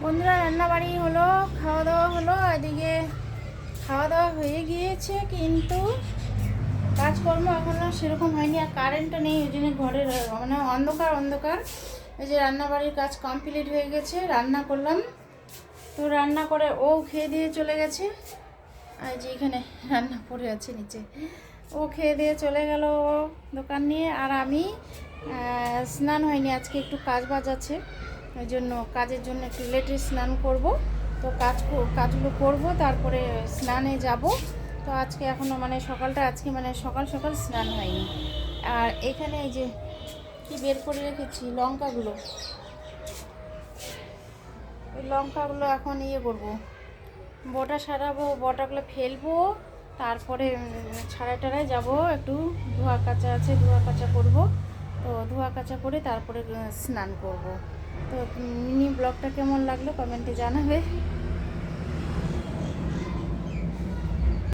বন্ধুরা রান্নাবাড়ি হলো, খাওয়া দাওয়া হলো। এদিকে খাওয়া দাওয়া হয়ে গিয়েছে, কিন্তু কাজকর্ম এখনও সেরকম হয়নি। আর কারেন্টটা নেই, ওই জন্য ঘরের মানে অন্ধকার অন্ধকার। এই যে রান্নাবাড়ির কাজ কমপ্লিট হয়ে গেছে, রান্না করলাম। তো রান্না করে ও খেয়ে দিয়ে চলে গেছে। আর যে এখানে রান্না পড়ে আছে নিচে, ও খেয়ে দিয়ে চলে গেল দোকান নিয়ে। আর আমি স্নান হয়নি, আজকে একটু কাজ বাজ আছে, ওই জন্য কাজের জন্য একটু লেটে স্নান করব। তো কাজগুলো করব, তারপরে স্নানে যাব। তো আজকে এখনও মানে সকালটা আজকে মানে সকাল সকাল স্নান হয়নি। আর এখানে এই যে কি বের করে রেখেছি লঙ্কাগুলো, ওই লঙ্কাগুলো এখন ইয়ে করবো, বটা সারাবো, বটাগুলো ফেলবো। তারপরে ছাড়াই টাড়ায় যাবো, একটু ধোয়া কাচা আছে, ধোয়া কাচা করবো। তো ধোয়া কাচা করে তারপরে স্নান করব। তো মিনি ব্লগটা কেমন লাগলো কমেন্টে জানাবে।